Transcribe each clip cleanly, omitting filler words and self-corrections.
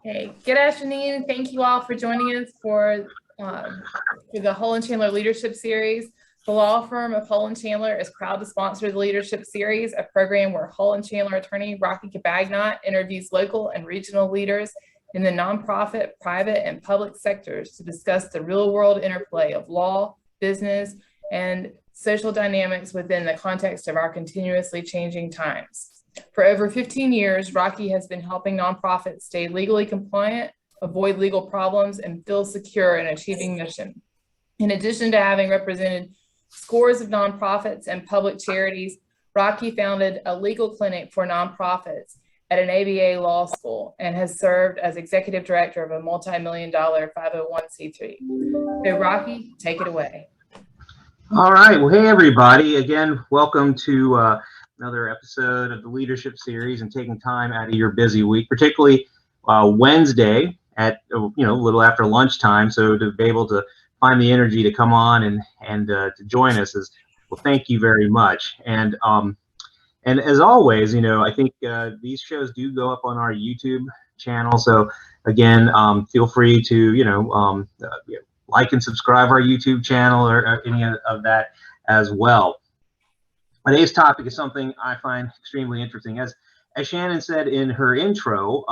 Hey, good afternoon. Thank you all for joining us for the Hull & Chandler Leadership Series. The law firm of Hull & Chandler is proud to sponsor the Leadership Series, a program where Hull & Chandler attorney Rocky Cabagnot interviews local and regional leaders in the nonprofit, private, and public sectors to discuss the real-world interplay of law, business, and social dynamics within the context of our continuously changing times. For over 15 years, Rocky has been helping nonprofits stay legally compliant, avoid legal problems, and feel secure in achieving mission. In addition to having represented scores of nonprofits and public charities, Rocky founded a legal clinic for nonprofits at an ABA law school and has served as executive director of a multi-million-dollar 501c3. So Rocky, take it away. All right. Well, hey, everybody. Again, welcome to another episode of the Leadership Series and taking time out of your busy week, particularly Wednesday at, a little after lunchtime. So to be able to find the energy to come on and to join us is, well, thank you very much. And as always, I think these shows do go up on our YouTube channel. So again, feel free to, like and subscribe our YouTube channel or any of that as well. Today's topic is something I find extremely interesting. As Shannon said in her intro,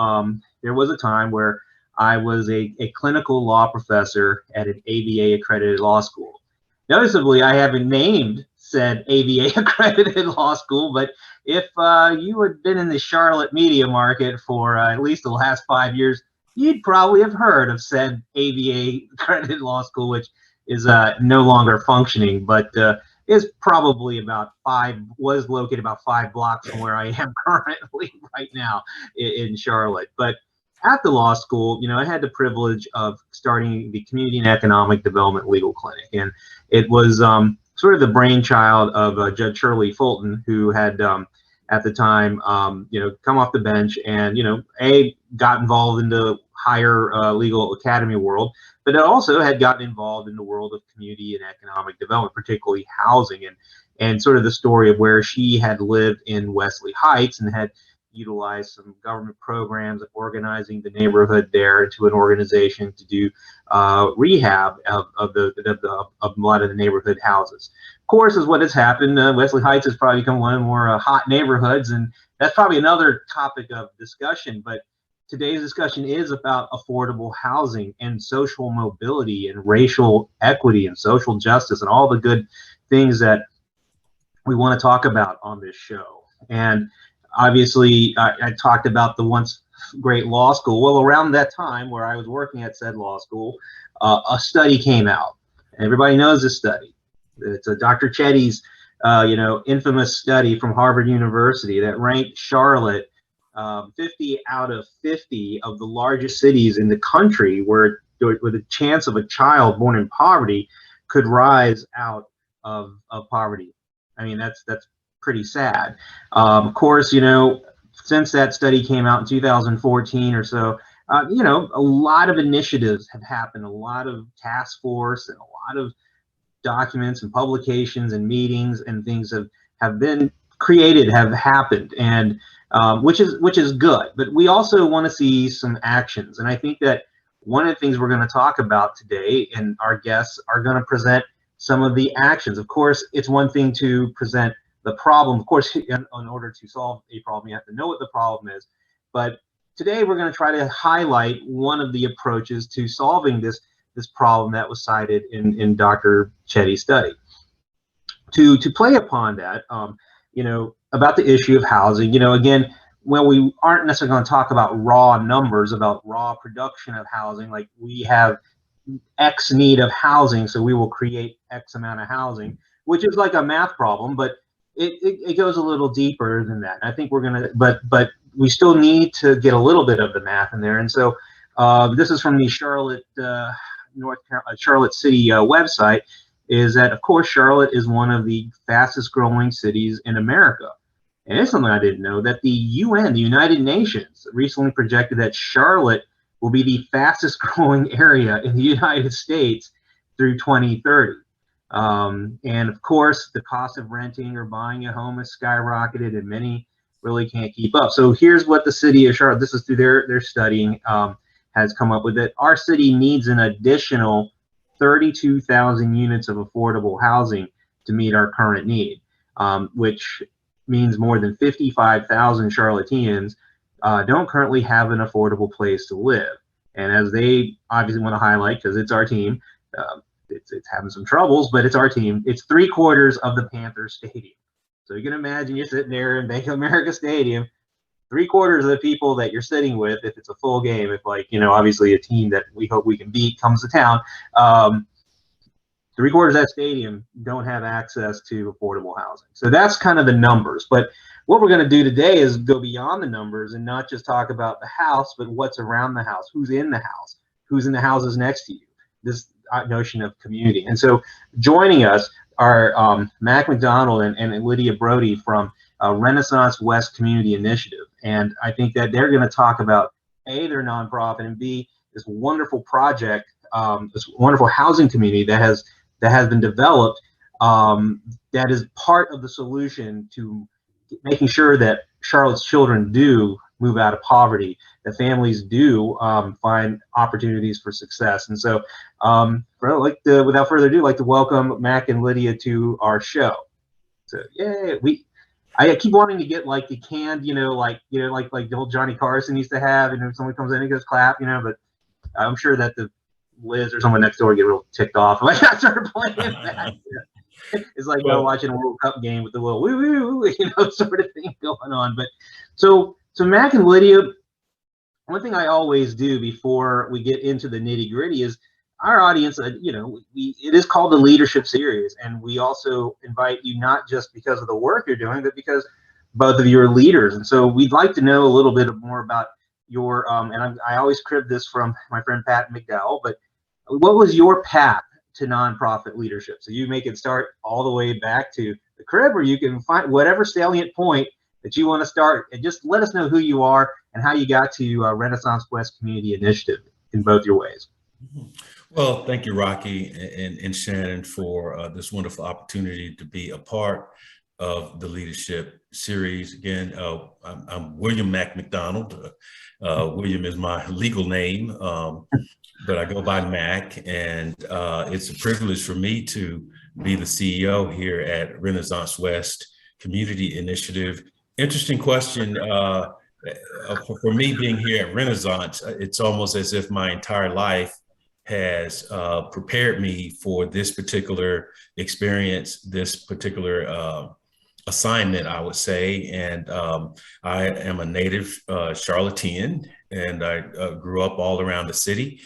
there was a time where I was a clinical law professor at an ABA accredited law school. Noticeably, I haven't named said ABA accredited law school, but if you had been in the Charlotte media market for at least the last 5 years, you'd probably have heard of said ABA accredited law school, which is no longer functioning, but is probably was located about 5 blocks from where I am currently right now in Charlotte. But at the law school, I had the privilege of starting the Community and Economic Development Legal Clinic. And it was sort of the brainchild of Judge Shirley Fulton, who had at the time, come off the bench and, got involved in the higher legal academy world, but it also had gotten involved in the world of community and economic development, particularly housing, and sort of the story of where she had lived in Wesley Heights and had utilized some government programs of organizing the neighborhood there into an organization to do rehab of a lot of the neighborhood houses. Of course, is what has happened. Wesley Heights has probably become one of the more hot neighborhoods, and that's probably another topic of discussion. But today's discussion is about affordable housing and social mobility and racial equity and social justice and all the good things that we want to talk about on this show. And obviously, I talked about the once great law school. Well, around that time where I was working at said law school, a study came out. Everybody knows this study. It's a Dr. Chetty's, infamous study from Harvard University that ranked Charlotte 50 out of 50 of the largest cities in the country where the chance of a child born in poverty could rise out of poverty. I mean, that's pretty sad. Of course, since that study came out in 2014 or so, a lot of initiatives have happened, a lot of task force and a lot of documents and publications and meetings and things have been created, have happened, and which is good. But we also want to see some actions. And I think that one of the things we're going to talk about today, and our guests are going to present some of the actions. Of course, it's one thing to present the problem. Of course, in order to solve a problem, you have to know what the problem is. But today we're going to try to highlight one of the approaches to solving this problem that was cited in Dr. Chetty's study. To play upon that, about the issue of housing, again, well, we aren't necessarily going to talk about raw numbers, about raw production of housing, like we have X need of housing, so we will create X amount of housing, which is like a math problem, but it goes a little deeper than that. I think we're going to, but we still need to get a little bit of the math in there. And so this is from the Charlotte, Charlotte City website, is that, of course, Charlotte is one of the fastest growing cities in America. And it's something I didn't know, that the UN, the United Nations, recently projected that Charlotte will be the fastest growing area in the United States through 2030. And of course, the cost of renting or buying a home has skyrocketed, and many really can't keep up. So here's what the city of Charlotte, this is through their studying, has come up with it. Our city needs an additional 32,000 units of affordable housing to meet our current need, which means more than 55,000 Charlotteans don't currently have an affordable place to live. And as they obviously want to highlight, because it's our team, it's having some troubles, but it's our team. It's 3/4 of the Panthers stadium. So you can imagine you're sitting there in Bank of America Stadium, 3/4 of the people that you're sitting with, if it's a full game, if like, obviously a team that we hope we can beat comes to town, 3/4 of that stadium don't have access to affordable housing. So that's kind of the numbers. But what we're going to do today is go beyond the numbers and not just talk about the house, but what's around the house, who's in the house, who's in the houses next to you, this notion of community. And so joining us are Mack McDonald and Lydia Brodie from Renaissance West Community Initiative. And I think that they're going to talk about A, their nonprofit, and B, this wonderful project, this wonderful housing community that has been developed, that is part of the solution to making sure that Charlotte's children do move out of poverty, that families do find opportunities for success. And so without further ado, I'd like to welcome Mack and Lydia to our show. So yeah, I keep wanting to get like the canned, like the old Johnny Carson used to have, and if someone comes in and goes clap, but I'm sure that the Liz or someone next door get real ticked off if I started playing that. It's like watching a World Cup game with the little woo woo, sort of thing going on. But so Mack and Lydia, one thing I always do before we get into the nitty gritty is our audience. It is called the Leadership Series, and we also invite you not just because of the work you're doing, but because both of you are leaders. And so we'd like to know a little bit more about your and I always crib this from my friend Pat McDowell, but what was your path to nonprofit leadership? So you make it start all the way back to the crib, or you can find whatever salient point that you want to start, and just let us know who you are and how you got to Renaissance West Community Initiative in both your ways. Well, thank you, Rocky and Shannon, for this wonderful opportunity to be a part of the Leadership Series. Again, I'm William Mack McDonald. William is my legal name, but I go by Mack, and it's a privilege for me to be the CEO here at Renaissance West Community Initiative. Interesting question. For me being here at Renaissance, it's almost as if my entire life has prepared me for this particular experience, this particular assignment, I would say. And I am a native Charlottean, and I grew up all around the city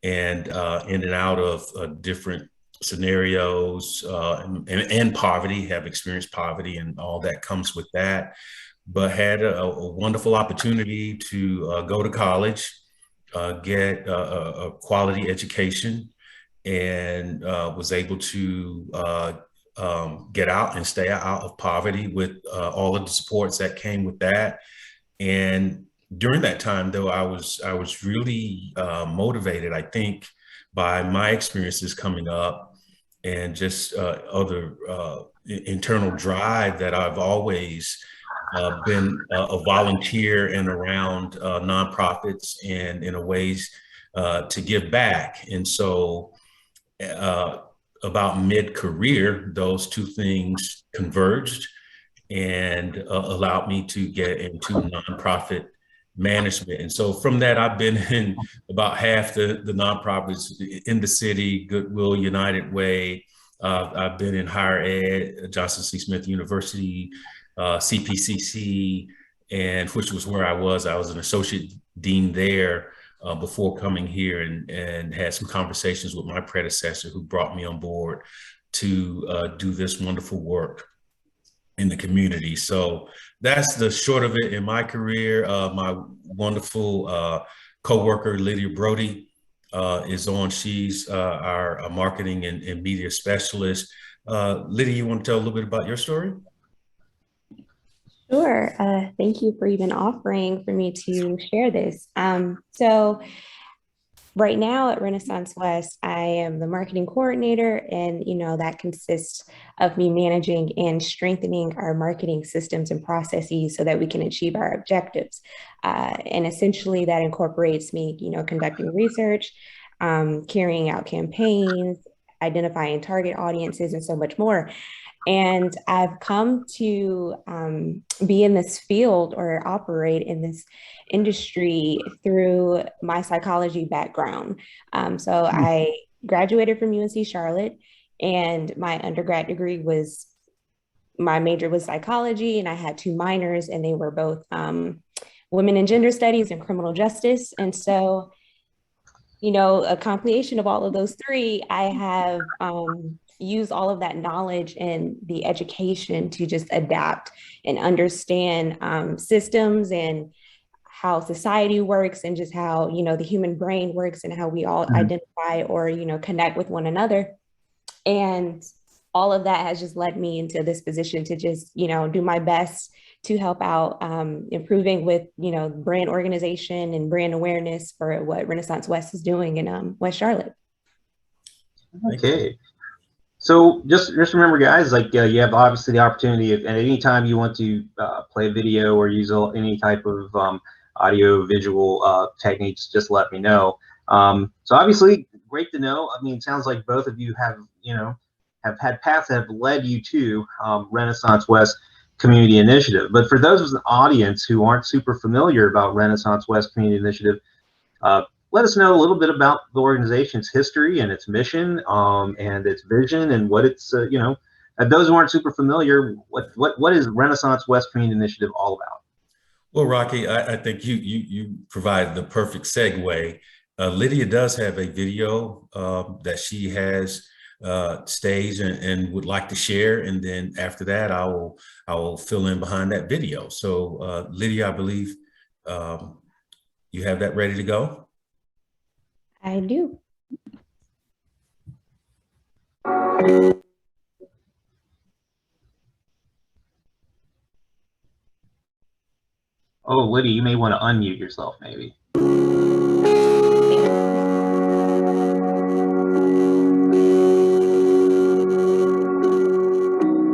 and in and out of different scenarios and poverty, have experienced poverty and all that comes with that, but had a wonderful opportunity to go to college, get a quality education, and was able to get out and stay out of poverty with all of the supports that came with that. And during that time, though, I was really motivated, I think, by my experiences coming up and just other internal drive that I've always been a volunteer and around nonprofits and in a ways to give back. And so about mid-career, those two things converged and allowed me to get into nonprofit management. And so from that, I've been in about half the nonprofits in the city: Goodwill, United Way. I've been in higher ed, Johnson C. Smith University, CPCC, and which was where I was an associate dean there before coming here, and had some conversations with my predecessor who brought me on board to do this wonderful work in the community. So that's the short of it in my career. My wonderful co-worker, Lydia Brodie, is on. She's our marketing and media specialist. Lydia, you want to tell a little bit about your story? Sure. Thank you for even offering for me to share this. So Right now at Renaissance West, I am the marketing coordinator, and that consists of me managing and strengthening our marketing systems and processes so that we can achieve our objectives. And essentially, that incorporates me, conducting research, carrying out campaigns, identifying target audiences, and so much more. And I've come to be in this field or operate in this industry through my psychology background. So I graduated from UNC Charlotte, and my undergrad degree was, my major was psychology, and I had two minors, and they were both women and gender studies and criminal justice. And so, a compilation of all of those three, I have use all of that knowledge and the education to just adapt and understand systems and how society works, and just how, the human brain works, and how we all identify or, connect with one another. And all of that has just led me into this position to just, do my best to help out improving with, brand organization and brand awareness for what Renaissance West is doing in West Charlotte. Okay. So just remember, guys, like you have obviously the opportunity at any time you want to play a video or use any type of audio visual techniques, just let me know. So obviously, great to know. I mean, it sounds like both of you have had paths that have led you to Renaissance West Community Initiative. But for those in the audience who aren't super familiar about Renaissance West Community Initiative, let us know a little bit about the organization's history and its mission and its vision and what it's, those who aren't super familiar, what is Renaissance West Community Initiative all about? Well, Rocky, I think you provide the perfect segue. Lydia does have a video that she has staged and would like to share, and then after that, I will fill in behind that video. So, Lydia, I believe you have that ready to go. I do. Oh, Lydia, you may want to unmute yourself, maybe.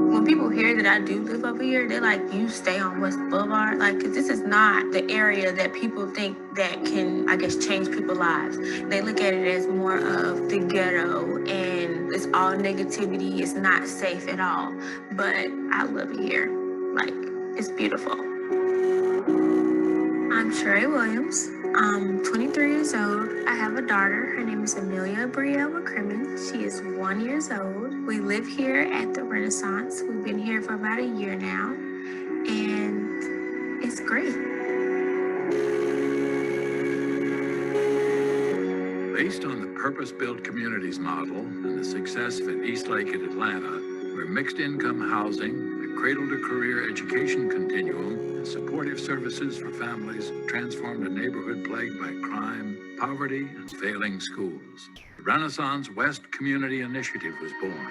When people hear that I do live over here, they're like, you stay on West Boulevard? Like, 'cause this is not the area that people think that can, I guess, change people's lives. They look at it as more of the ghetto, and it's all negativity. It's not safe at all. But I love it here. Like, it's beautiful. I'm Sherry Williams. I'm 23 years old. I have a daughter. Her name is Amelia Brielle McCrimmon. She is 1 year old. We live here at the Renaissance. We've been here for about a year now, and it's great. Based on the purpose-built communities model and the success of Eastlake in Atlanta, where mixed income housing, a cradle-to-career education continuum, and supportive services for families transformed a neighborhood plagued by crime, poverty, and failing schools, the Renaissance West Community Initiative was born.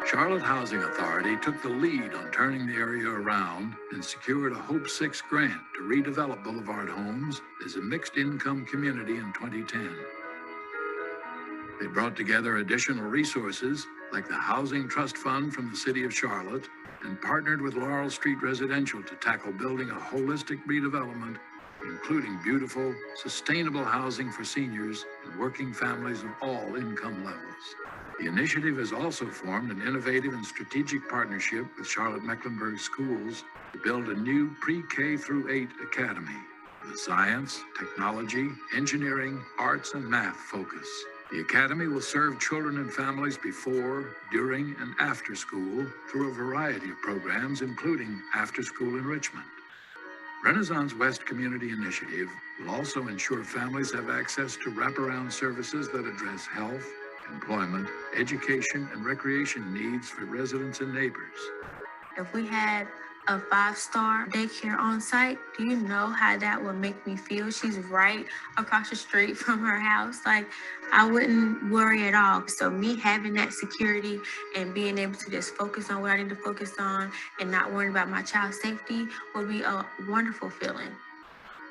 Charlotte Housing Authority took the lead on turning the area around and secured a Hope 6 grant to redevelop Boulevard Homes as a mixed-income community in 2010. They brought together additional resources like the Housing Trust Fund from the City of Charlotte and partnered with Laurel Street Residential to tackle building a holistic redevelopment, including beautiful, sustainable housing for seniors and working families of all income levels. The initiative has also formed an innovative and strategic partnership with Charlotte Mecklenburg Schools to build a new pre-K through 8 academy with a science, technology, engineering, arts, and math focus. The academy will serve children and families before, during, and after school through a variety of programs, including after-school enrichment. Renaissance West Community Initiative will also ensure families have access to wraparound services that address health, employment, education, and recreation needs for residents and neighbors. If we had a 5-star daycare on site. Do you know how that would make me feel? She's right across the street from her house. Like, I wouldn't worry at all. So me having that security and being able to just focus on what I need to focus on and not worrying about my child's safety would be a wonderful feeling.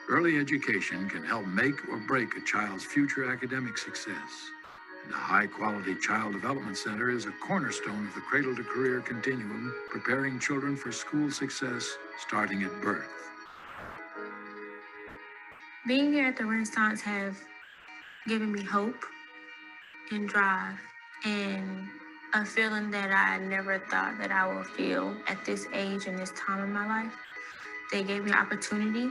Early education can help make or break a child's future academic success. The High Quality Child Development Center is a cornerstone of the cradle to career continuum, preparing children for school success starting at birth. Being here at the Renaissance have given me hope and drive and a feeling that I never thought that I would feel at this age and this time in my life. They gave me opportunity.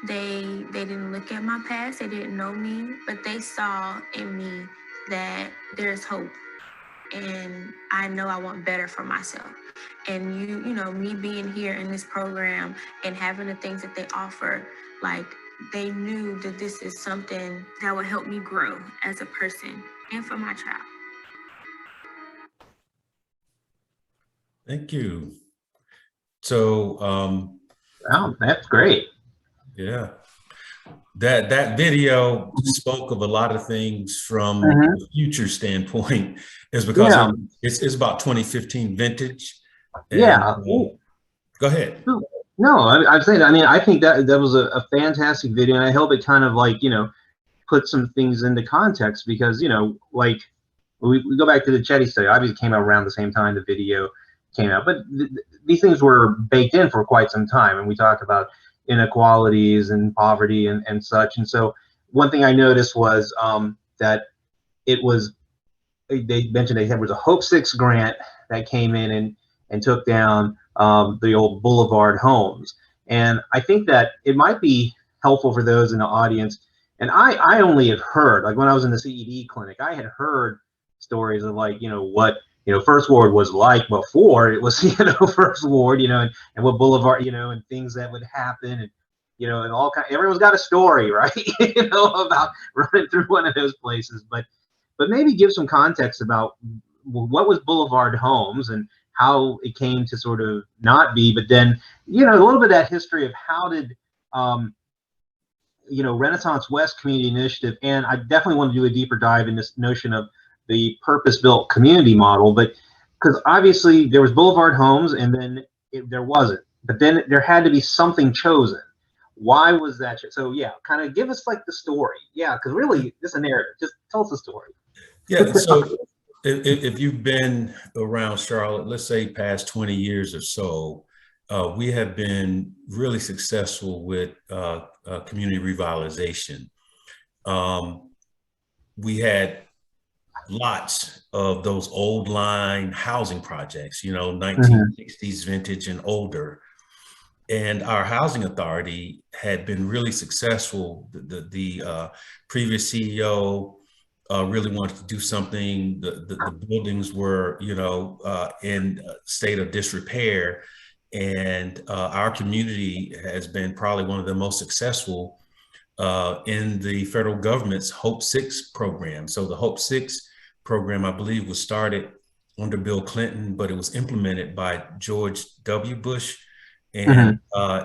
They didn't look at my past, they didn't know me, but they saw in me that there's hope. And I know I want better for myself. And you know, me being here in this program and having the things that they offer, like, they knew that this is something that would help me grow as a person and for my child. Thank you. So, Oh, that's great. yeah, that video spoke of a lot of things from a future standpoint, is because it's about 2015 vintage. And, Yeah. Go ahead. No, I'm saying, I mean, I think that was a fantastic video, and I hope it kind of, like, you know, put some things into context, because, you know, like, we go back to the Chetty study. Obviously, it came out around the same time the video came out, but these things were baked in for quite some time, and we talked about inequalities and poverty and such. And so one thing I noticed was that it was, they mentioned there was a Hope 6 grant that came in and took down the old Boulevard Homes. And I think that it might be helpful for those in the audience. And I only had heard, like, when I was in the CED clinic, I had heard stories of, like, you know, what, you know, First Ward was like before it was, you know, First Ward, you know, and what Boulevard, you know, and things that would happen, and, you know, and all kind, everyone's got a story, right? You know, about running through one of those places. But maybe give some context about what was Boulevard Homes and how it came to sort of not be, but then, you know, a little bit of that history of how did, you know, Renaissance West Community Initiative, and I definitely want to do a deeper dive in this notion of the purpose-built community model, but because obviously there was Boulevard Homes, and then there wasn't, but then there had to be something chosen. Why was that? So yeah, kind of give us, like, the story. Yeah, because really, it's a narrative. Just tell us the story. Yeah, so if you've been around Charlotte, let's say past 20 years or so, we have been really successful with community revitalization. We had lots of those old line housing projects, you know, 1960s vintage and older. And our housing authority had been really successful. The previous CEO really wanted to do something. The buildings were, you know, in a state of disrepair. And our community has been probably one of the most successful in the federal government's Hope 6 program. So the Hope 6 program, I believe, was started under Bill Clinton, but it was implemented by George W. Bush. And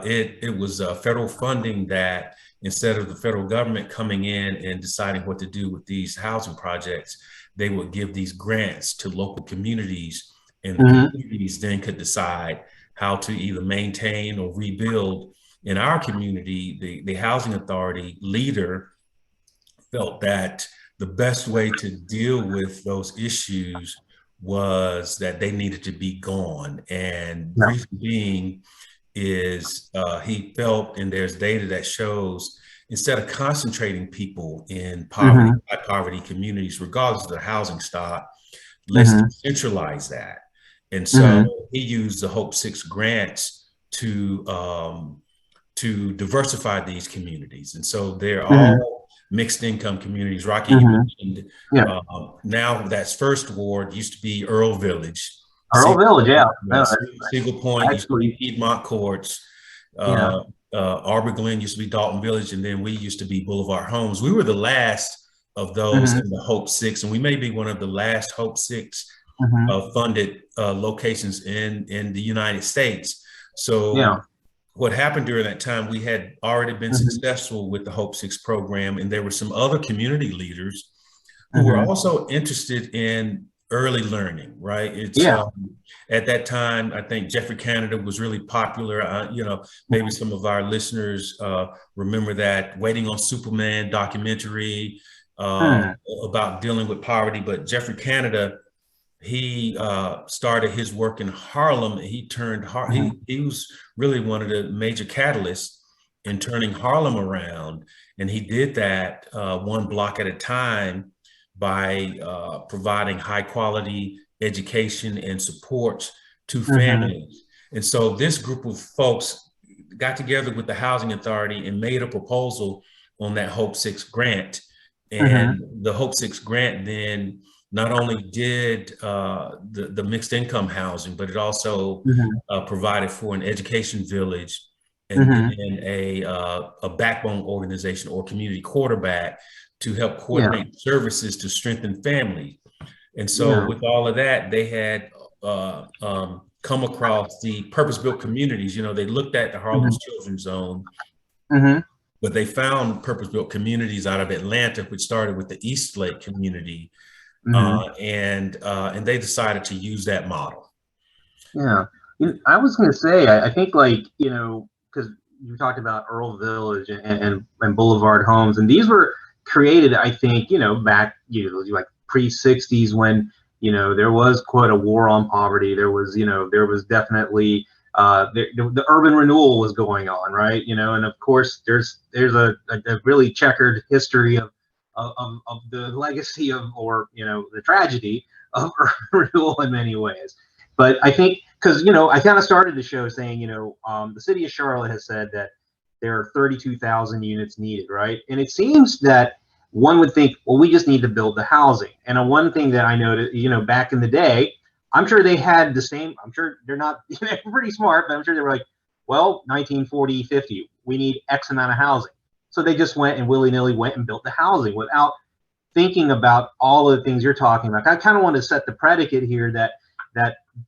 it was federal funding that, instead of the federal government coming in and deciding what to do with these housing projects, they would give these grants to local communities, and the communities then could decide how to either maintain or rebuild. In our community, the housing authority leader felt that the best way to deal with those issues was that they needed to be gone. And the reason being is he felt, and there's data that shows, instead of concentrating people in poverty, high poverty communities, regardless of their housing stock, let's decentralize that. And so he used the Hope 6 grants to diversify these communities. And so they're all mixed income communities. Rocky, you mentioned, now that's First Ward, used to be Earl Village. Single Point used to be Piedmont Courts. Arbor Glen used to be Dalton Village, and then we used to be Boulevard Homes. We were the last of those in the Hope 6, and we may be one of the last Hope 6 funded locations in the United States. So what happened during that time, we had already been successful with the Hope 6 program, and there were some other community leaders who were also interested in early learning, right? It's at that time, I think Jeffrey Canada was really popular. You know, maybe some of our listeners remember that Waiting on Superman documentary about dealing with poverty. But Jeffrey Canada, he started his work in Harlem. He turned he was really one of the major catalysts in turning Harlem around, and he did that one block at a time by providing high quality education and support to families. And so this group of folks got together with the Housing Authority and made a proposal on that Hope 6 grant. And the Hope 6 grant then not only did the mixed income housing, but it also provided for an education village and then a backbone organization or community quarterback to help coordinate services to strengthen families. And so with all of that, they had come across the purpose-built communities. You know, they looked at the Harlem's Children's Zone, but they found purpose-built communities out of Atlanta, which started with the East Lake community. And they decided to use that model. Yeah, I was going to say, I think, like, you know, because you talked about Earl Village and Boulevard Homes, and these were created, I think, you know, back, you know, like pre-60s when, you know, there was quite a war on poverty. There was, you know, there was definitely the urban renewal was going on, right? You know, and of course there's a really checkered history of the legacy of, or, you know, the tragedy of urban renewal in many ways. But I think, because, you know, I kind of started the show saying, you know, the city of Charlotte has said that there are 32,000 units needed, right? And it seems that one would think, well, we just need to build the housing. And one thing that I noticed, you know, back in the day, I'm sure they had the same, I'm sure they're not, they're pretty smart, but I'm sure they were like, well, 1940, 50, we need X amount of housing. So they just went and willy-nilly went and built the housing without thinking about all of the things you're talking about. I kind of want to set the predicate here that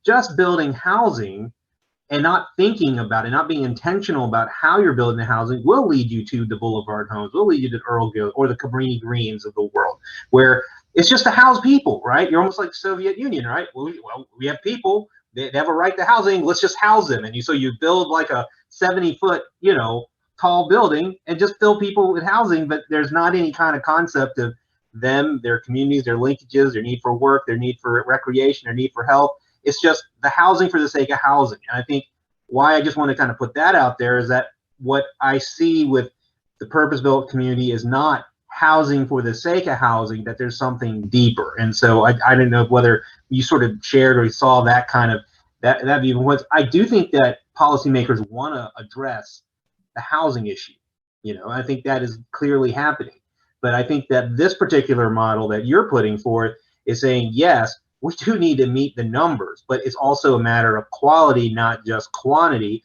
just building housing and not thinking about it, not being intentional about how you're building the housing will lead you to the Boulevard Homes, will lead you to Earlville or the Cabrini Greens of the world, where it's just to house people, right? You're almost like Soviet Union, right? Well, we have people, they have a right to housing, let's just house them. And so you build like a 70-foot, you know, tall building and just fill people with housing, but there's not any kind of concept of them, their communities, their linkages, their need for work, their need for recreation, their need for health. It's just the housing for the sake of housing. And I think why I just want to kind of put that out there is that what I see with the purpose-built community is not housing for the sake of housing, that there's something deeper. And so I don't know whether you sort of shared or saw that kind of, that view. I do think that policymakers want to address the housing issue. You know, I think that is clearly happening. But I think that this particular model that you're putting forth is saying, yes, we do need to meet the numbers, but it's also a matter of quality, not just quantity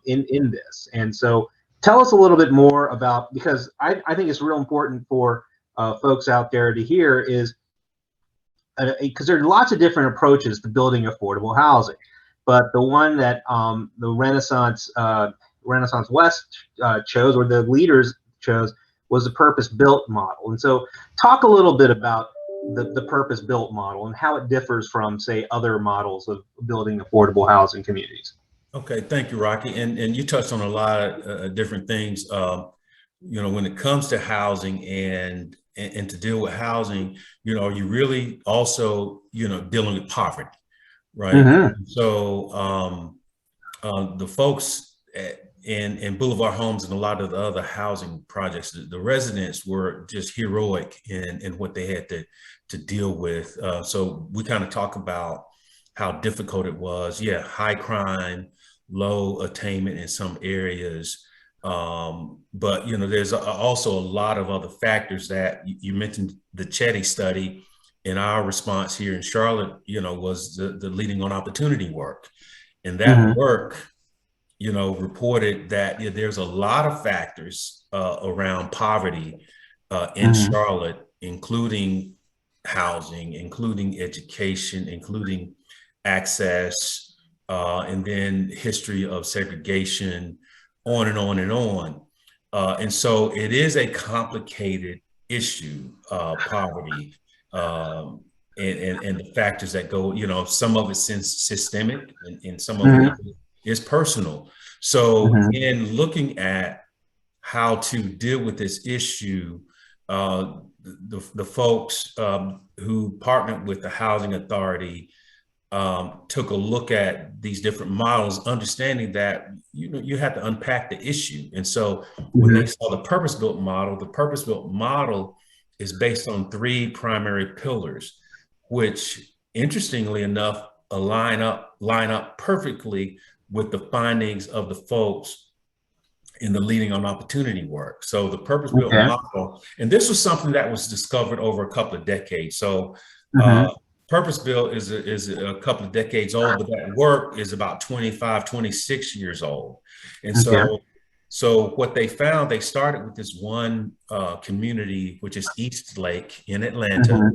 in this. And so tell us a little bit more about, because I think it's real important for folks out there to hear is, because there are lots of different approaches to building affordable housing, but the one that the Renaissance West chose, or the leaders chose, was the purpose-built model. And so talk a little bit about the purpose-built model and how it differs from, say, other models of building affordable housing communities. Okay, thank you, Rocky. And you touched on a lot of different things. You know, when it comes to housing and to deal with housing, you know, you really also, you know, dealing with poverty, right? So the folks in Boulevard Homes and a lot of the other housing projects, the residents were just heroic in what they had to deal with. So we kind of talk about how difficult it was. Yeah, high crime, low attainment in some areas. But, you know, there's also a lot of other factors that you mentioned. The Chetty study, in our response here in Charlotte, you know, was the leading on opportunity work. And that work, you know, reported that there's a lot of factors around poverty in Charlotte, including housing, including education, including access and then history of segregation, on and on and on. And so it is a complicated issue, poverty, and the factors that go, you know, some of it's systemic and some of it is personal. So in looking at how to deal with this issue, the folks who partnered with the Housing Authority took a look at these different models, understanding that, you know, you have to unpack the issue. And so when they saw the purpose-built model is based on 3 primary pillars, which interestingly enough line up perfectly with the findings of the folks in the Leading on Opportunity work. So the purpose-built model, and this was something that was discovered over a couple of decades. So purpose-built is a couple of decades old, but that work is about 25, 26 years old. And so what they found, they started with this one community, which is East Lake in Atlanta.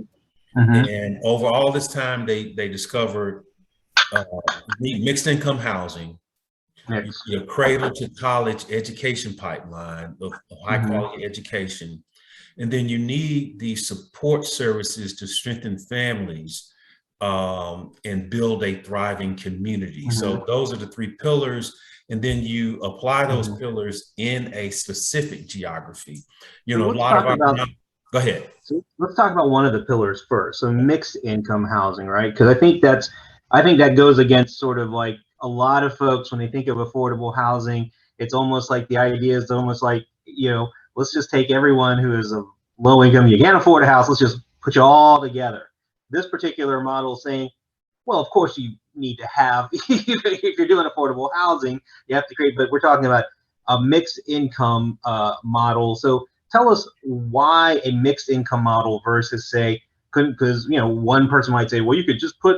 And over all this time, they discovered mixed income housing, your cradle to college education pipeline of high quality education. And then you need these support services to strengthen families and build a thriving community. So those are the 3 pillars. And then you apply those pillars in a specific geography. You know, go ahead. So let's talk about one of the pillars first. So mixed income housing, right? Because I think that goes against sort of like a lot of folks when they think of affordable housing. It's almost like the idea is almost like, you know, let's just take everyone who is of low income, you can't afford a house, let's just put you all together. This particular model is saying, well, of course you need to have, if you're doing affordable housing, you have to create, but we're talking about a mixed income model. So tell us why a mixed income model versus say, because, you know, one person might say, well, you could just put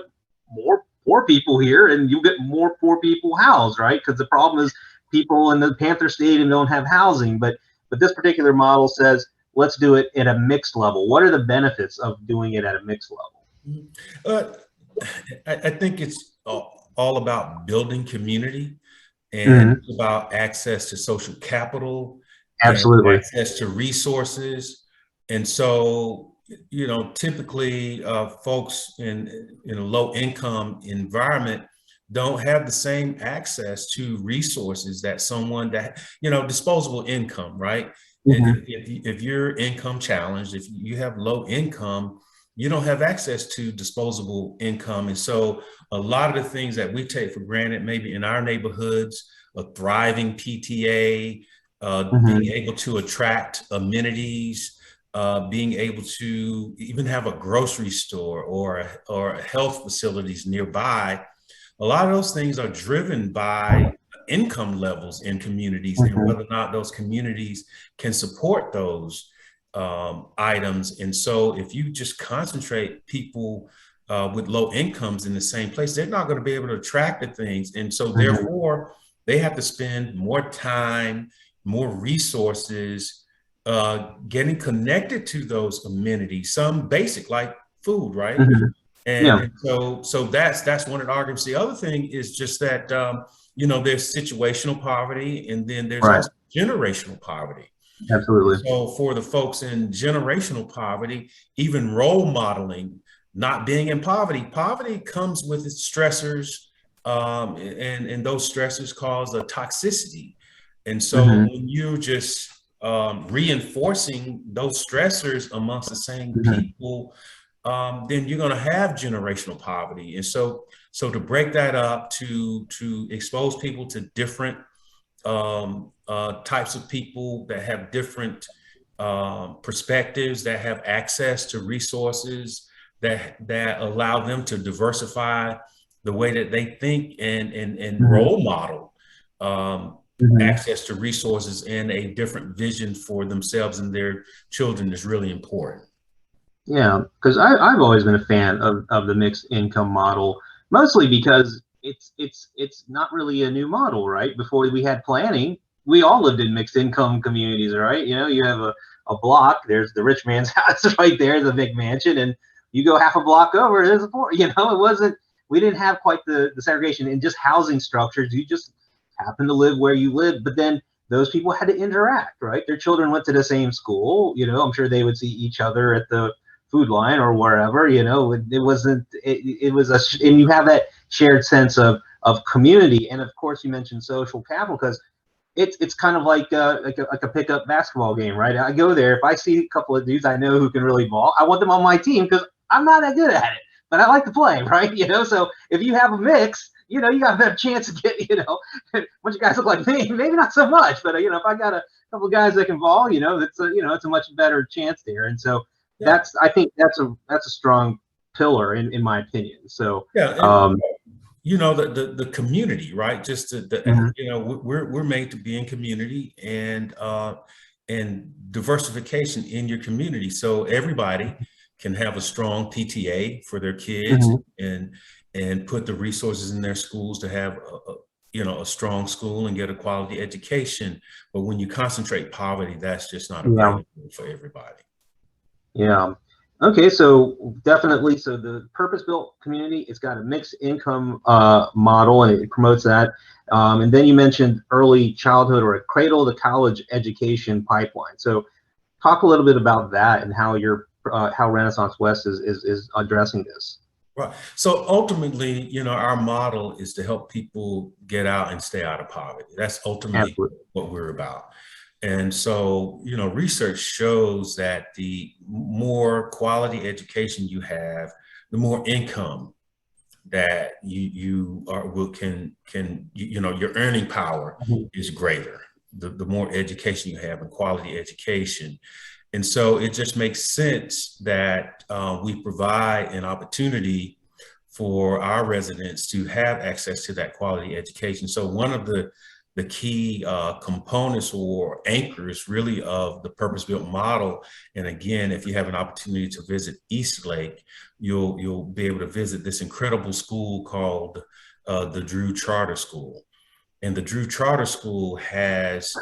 more poor people here and you get more poor people housed, right? Because the problem is people in the Panther Stadium don't have housing, but this particular model says, let's do it at a mixed level. What are the benefits of doing it at a mixed level? I think it's all about building community and about access to social capital, absolutely, access to resources. And so, you know, typically folks in a low income environment don't have the same access to resources that someone that, you know, disposable income, right? If you're income challenged, if you have low income, you don't have access to disposable income. And so a lot of the things that we take for granted, maybe in our neighborhoods, a thriving PTA, being able to attract amenities, being able to even have a grocery store or health facilities nearby, a lot of those things are driven by income levels in communities and whether or not those communities can support those items. And so if you just concentrate people with low incomes in the same place, they're not going to be able to attract the things. And so therefore, they have to spend more time, more resources, getting connected to those amenities, some basic like food, right? And so that's one of the arguments. The other thing is just that, you know, there's situational poverty and then there's also generational poverty. Absolutely. So for the folks in generational poverty, even role modeling, not being in poverty comes with its stressors, and those stressors cause a toxicity. And so when you're just reinforcing those stressors amongst the same people, then you're going to have generational poverty. And so to break that up, to expose people to different types of people that have different perspectives, that have access to resources, that allow them to diversify the way that they think and role model access to resources and a different vision for themselves and their children is really important. Yeah, because I've always been a fan of the mixed income model, mostly because it's not really a new model, right? Before we had planning, we all lived in mixed income communities, right? You know, you have a block, there's the rich man's house right there, the big mansion, and you go half a block over, there's a poor, you know, we didn't have quite the segregation in just housing structures. You just happen to live where you live, but then those people had to interact, right? Their children went to the same school, you know, I'm sure they would see each other at the food line or wherever, you know. It was and you have that shared sense of community. And of course you mentioned social capital, because it's kind of like a pickup basketball game, right? I go there, if I see a couple of dudes I know who can really ball, I want them on my team because I'm not that good at it, but I like to play, right? You know, so if you have a mix, you know, you got a better chance to get, you know, a bunch of guys look like me, maybe not so much, but you know, if I got a couple of guys that can ball, you know, it's a much better chance there. And so I think that's a strong pillar in my opinion. So you know, the community, right? Just you know, we're made to be in community, and diversification in your community, so everybody can have a strong PTA for their kids, and put the resources in their schools to have a strong school and get a quality education. But when you concentrate poverty, that's just not available for everybody. Yeah. Okay, so definitely, so the purpose-built community, it's got a mixed income model, and it promotes that. And then you mentioned early childhood or a cradle to college education pipeline. So talk a little bit about that and how how Renaissance West is addressing this. Right. So ultimately, you know, our model is to help people get out and stay out of poverty. That's ultimately what we're about. And so, you know, research shows that the more quality education you have, the more income that you know, your earning power is greater. The more education you have, and quality education. And so it just makes sense that we provide an opportunity for our residents to have access to that quality education. So one of the key components or anchors really of the purpose-built model, and again, if you have an opportunity to visit Eastlake, you'll be able to visit this incredible school called the Drew Charter School. And the Drew Charter School has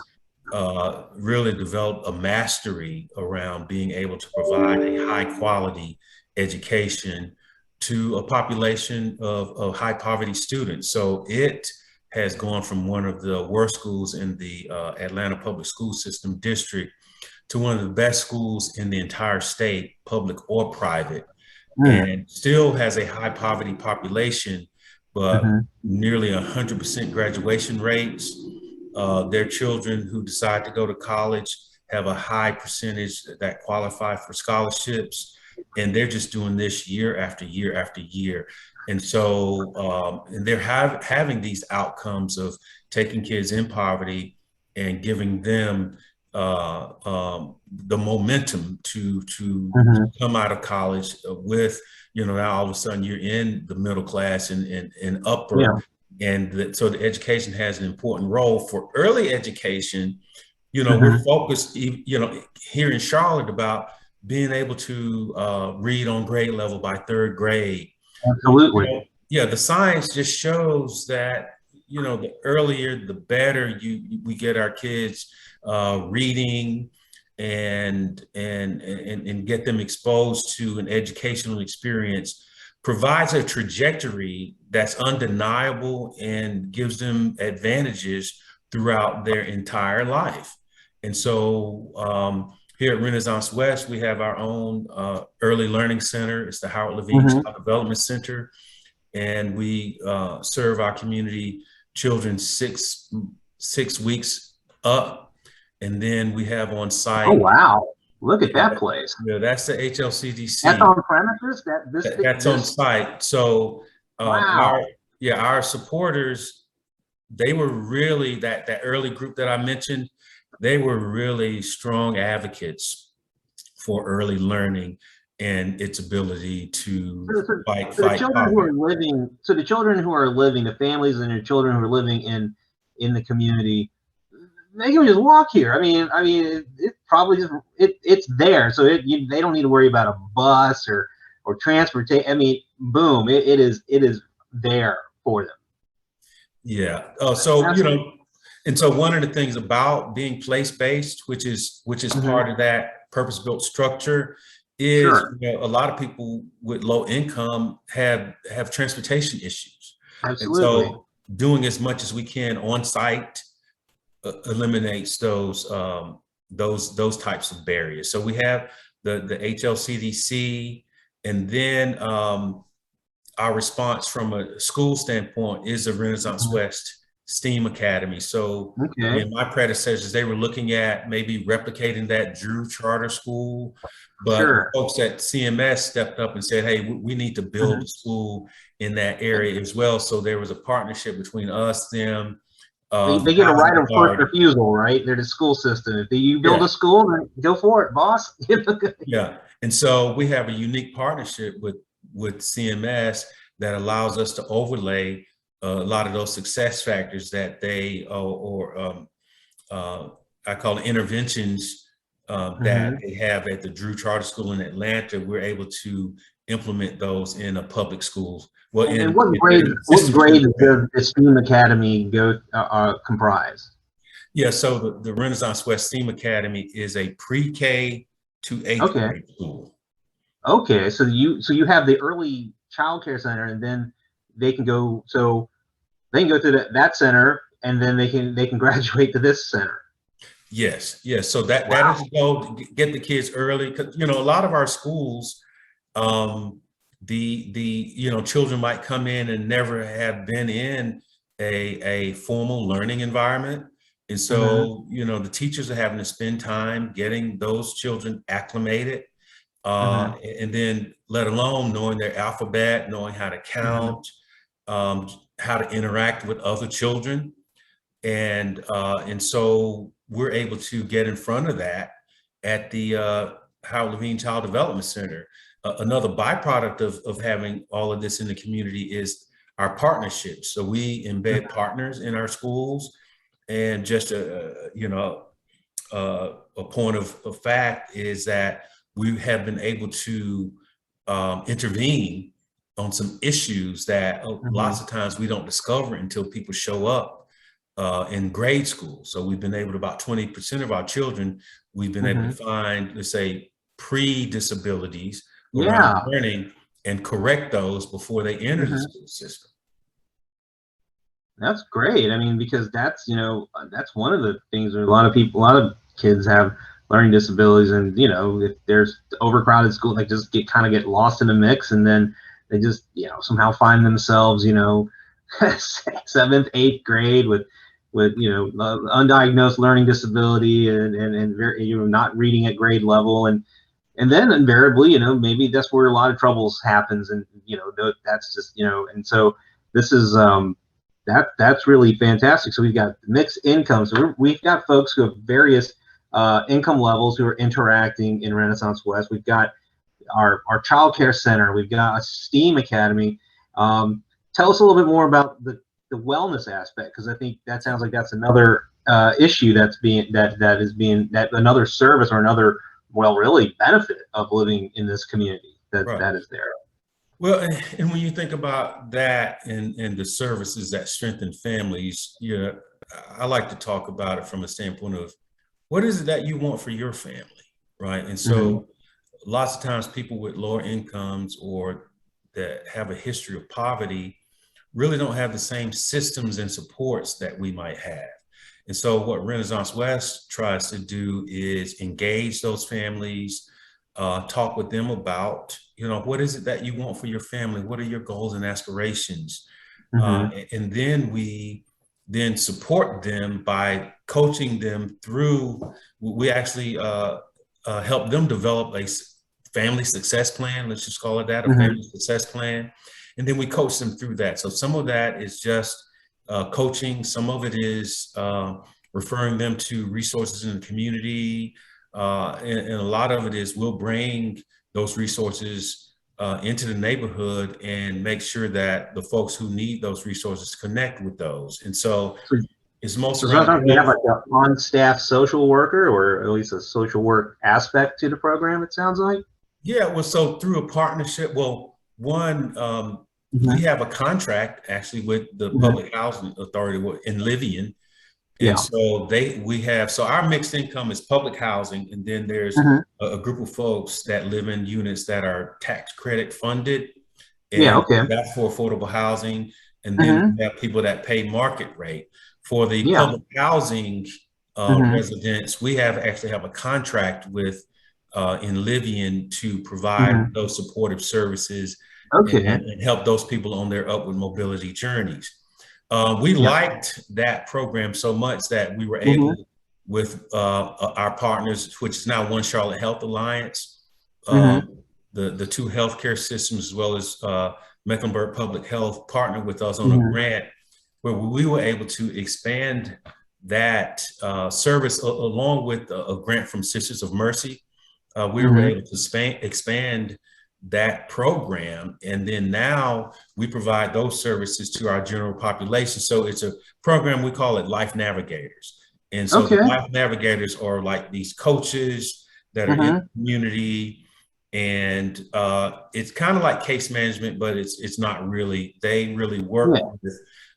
really developed a mastery around being able to provide a high quality education to a population of high poverty students. So it has gone from one of the worst schools in the Atlanta public school system district to one of the best schools in the entire state, public or private, and still has a high poverty population, but nearly 100% graduation rates. Their children who decide to go to college have a high percentage that qualify for scholarships, and they're just doing this year after year after year. And so and they're having these outcomes of taking kids in poverty and giving them the momentum to come out of college with, you know, now all of a sudden you're in the middle class and upper. And so the education has an important role for early education. You know, we're focused, you know, here in Charlotte about being able to read on grade level by third grade. Absolutely. You know, yeah, the science just shows that, you know, the earlier, the better we get our kids reading and get them exposed to an educational experience, provides a trajectory that's undeniable and gives them advantages throughout their entire life. And so here at Renaissance West, we have our own early learning center. It's the Howard Levine Child Development Center. And we serve our community children six weeks up. And then we have on site. Oh, wow. Look at that place. Yeah, that's the HLCDC. That's on premises? That's on site. So wow. our supporters, they were really, that early group that I mentioned, they were really strong advocates for early learning and its ability to fight the children poverty. Who are living, so the children who are living, the families and the children who are living in the community, they can just walk here. I mean, it probably just it's there, so they don't need to worry about a bus or transportation. I mean, boom, it is there for them. Yeah. So you know, and so one of the things about being place-based, which is part of that purpose-built structure, is Sure. a lot of people with low income have transportation issues. Absolutely. And so doing as much as we can on site eliminates those types of barriers. So we have the HLCDC, and then our response from a school standpoint is the Renaissance West STEAM Academy. So Okay. my predecessors, they were looking at maybe replicating that Drew Charter School, but Sure. folks at CMS stepped up and said, hey, we need to build a school in that area as well. So there was a partnership between us, them. They get a right of first refusal, right? They're the school system. If you build a school, then go for it, boss. Yeah. And so we have a unique partnership with CMS that allows us to overlay a lot of those success factors that they I call it interventions that they have at the Drew Charter School in Atlanta. We're able to implement those in a public school. Well, and what grade does the STEAM Academy comprise? Yeah, so the Renaissance West STEAM Academy is a pre-K to 8th grade school. Okay, so you have the early child care center, and then they can go to that center, and then they can graduate to this center. Yes. So that is the goal, to get the kids early, because a lot of our schools, children might come in and never have been in a formal learning environment. And so, the teachers are having to spend time getting those children acclimated, and then let alone knowing their alphabet, knowing how to count, how to interact with other children. And so we're able to get in front of that at the Howard Levine Child Development Center. Another byproduct of having all of this in the community is our partnerships. So we embed partners in our schools, and just a point of fact is that we have been able to intervene on some issues that lots of times we don't discover until people show up in grade school. So we've been able to, about 20% of our children, we've been able to find, let's say, pre-disabilities around learning and correct those before they enter the school system. That's great. I mean, because that's one of the things where a lot of kids have learning disabilities, and if there's overcrowded school, they just get lost in the mix, and then they just somehow find themselves 7th, 8th grade with undiagnosed learning disability and very, not reading at grade level, and then invariably maybe that's where a lot of troubles happens, and that's just and so this is that's really fantastic. So we've got mixed income, so we've got folks who have various income levels who are interacting in Renaissance West. We've got our child care center, we've got a STEAM Academy. Tell us a little bit more about the wellness aspect, because I think that sounds like that's another issue that's another service or another really benefit of living in this community that is there. Well, and when you think about that and the services that strengthen families, I like to talk about it from a standpoint of what is it that you want for your family, right? And so lots of times people with lower incomes or that have a history of poverty really don't have the same systems and supports that we might have. And so what Renaissance West tries to do is engage those families, talk with them about, what is it that you want for your family? What are your goals and aspirations? And then we support them by coaching them through, we actually help them develop a family success plan. Let's just call it that, a family success plan. And then we coach them through that. So some of that is just coaching. Some of it is referring them to resources in the community. And a lot of it is we'll bring those resources into the neighborhood and make sure that the folks who need those resources connect with those. And so it's mostly sometimes you have like an on-staff social worker, or at least a social work aspect to the program, it sounds like. Yeah, well, so through a partnership, one, we have a contract actually with the Public Housing Authority in Livian, And so so our mixed income is public housing, and then there's a group of folks that live in units that are tax credit funded, and that's for affordable housing. And then we have people that pay market rate. For the public housing residents, we actually have a contract with Livian to provide those supportive services and help those people on their upward mobility journeys. We liked that program so much that we were able, with our partners, which is now One Charlotte Health Alliance, the two healthcare systems, as well as Mecklenburg Public Health, partnered with us on a grant where we were able to expand that service along with a grant from Sisters of Mercy. We were able to expand that program, and then now we provide those services to our general population. So it's a program, we call it Life Navigators. And so the Life Navigators are like these coaches that are in the community, and it's kind of like case management, but it's not really. They really work with